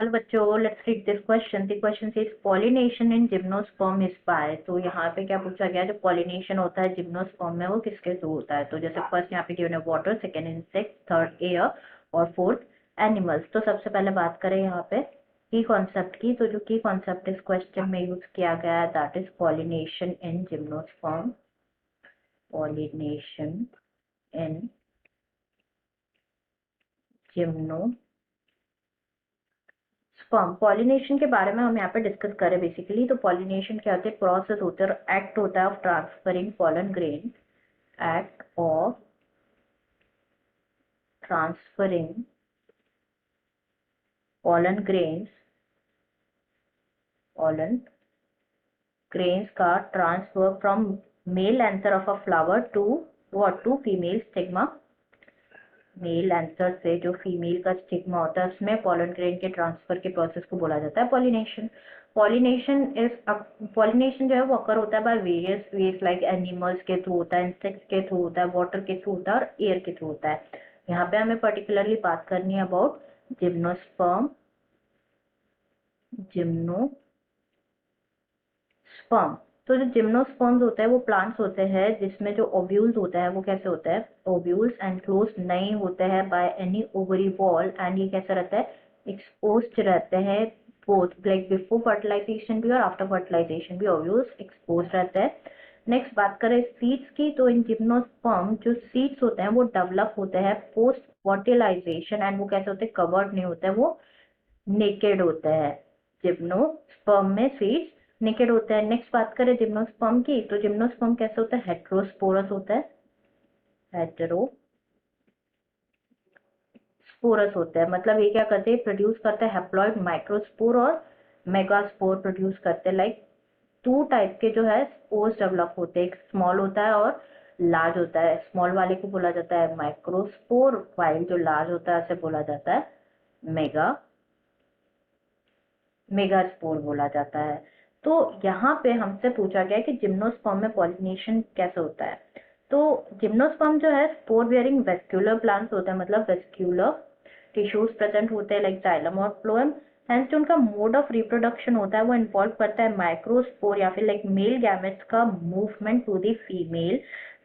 Hello बच्चों, let's read this question. The question is pollination in gymnosperm is by. तो यहाँ पे क्या पूछा गया, जो पॉलिनेशन होता है जिम्नोस्पर्म में वो किसके थ्रू होता है। तो जैसे फर्स्ट यहाँ पे गिवन है water, second insect, third air और फोर्थ एनिमल्स। तो सबसे पहले बात करें यहाँ पे की कॉन्सेप्ट की। तो जो की कॉन्सेप्ट इस क्वेश्चन में यूज किया गया है that is pollination in gymnosperm. Pollination in gymno sperm. Pollination के बारे में हम यहाँ पे डिस्कस करें बेसिकली। तो पॉलिनेशन क्या होता है, प्रोसेस होता है, एक्ट होता है of transferring pollen grain, act of transferring pollen grains, pollen grains का transfer from male anther of a flower to what, to female stigma. Male anther से जो फीमेल का स्टिग्मा होता है उसमें पॉलन ग्रेन के ट्रांसफर के प्रोसेस को बोला जाता है पॉलिनेशन। पॉलिनेशन जो है वो अकर होता है by various ways, like animals के थ्रू होता है, इंसेक्ट्स के थ्रू होता है, वाटर के थ्रू होता है और एयर के थ्रू होता है। यहाँ पे हमें पर्टिकुलरली बात करनी है अबाउट जिम्नोस्पर्म। जिम्नोस्पर्म, तो जो जिम्नोस्पर्म्स होते हैं वो प्लांट्स होते हैं जिसमें जो ओव्यूल्स होता है वो कैसे होता है, ओव्यूल्स एनक्लोज नहीं होते हैं by any ovary wall, and ये कैसा रहता है, एक्सपोज्ड रहते हैं बोथ लाइक बिफोर फर्टिलाइजेशन भी और आफ्टर फर्टिलाइजेशन भी ओव्यूल्स एक्सपोज्ड रहते हैं। नेक्स्ट बात करें सीड्स की। तो इन जिम्नोस्पर्म जो सीड्स होते हैं वो डेवलप होते हैं पोस्ट फर्टिलाइजेशन, एंड वो कैसे होते हैं, कवर्ड नहीं होते हैं, वो नेकेड होते हैं। जिम्नोस्पर्म में सीड्स नेकेड होते हैं। नेक्स्ट बात करें जिम्नोस्पर्म की। तो जिम्नोस्पर्म कैसे होता है, हेट्रोस्पोरस होता है, हेटेरोस्पोरस होता है। मतलब ये क्या करते हैं, प्रोड्यूस करते हैं हैप्लॉइड माइक्रोस्पोर और मेगास्पोर प्रोड्यूस करते हैं। लाइक टू टाइप के जो है स्पोर्स डेवलप होते हैं, एक स्मॉल होता है और लार्ज होता है। स्मॉल वाले को बोला जाता है माइक्रोस्पोर, वाइल जो लार्ज होता है उसे बोला जाता है मेगा मेगास्पोर बोला जाता है। तो यहाँ पे हमसे पूछा गया कि जिम्नोस्पर्म में पॉलिनेशन कैसे होता है। तो जिम्नोस्पर्म जो है स्पोर बियरिंग वेस्क्यूलर प्लांट्स होते हैं, मतलब वेस्क्यूलर टिश्यूज प्रेजेंट होते हैं लाइक जाइलम और फ्लोएम। हेंस जो उनका मोड ऑफ रिप्रोडक्शन होता है वो इन्वॉल्व करता है माइक्रोस्पोर या फिर लाइक मेल गैमेट्स का movement to the female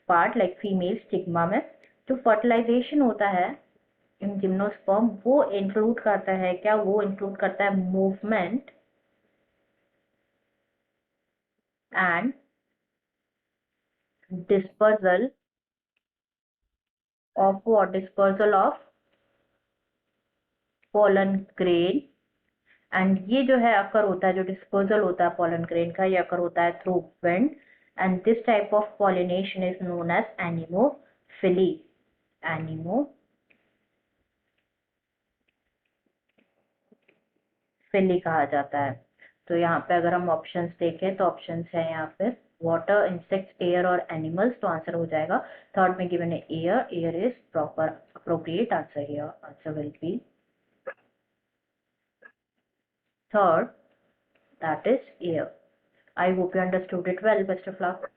part, like female stigma में। जो फर्टिलाइजेशन होता है इन जिम्नोस्पर्म वो इंक्लूड करता है क्या, वो इंक्लूड करता है movement and dispersal of what, dispersal of pollen grain। And ये जो है अकर होता है, जो डिस्पर्सल होता है पोलन ग्रेन का, ये अकर होता है through wind. And this type of pollination is known as anemophily. Anemophily कहा जाता है। तो यहाँ पे अगर हम ऑप्शंस देखें तो ऑप्शंस है यहाँ पे वाटर, इंसेक्ट्स, एयर और एनिमल्स। तो आंसर हो जाएगा थर्ड में गिवन है air. Air is proper appropriate answer here. Answer will be third, that is air. I hope you understood it well. Best of luck.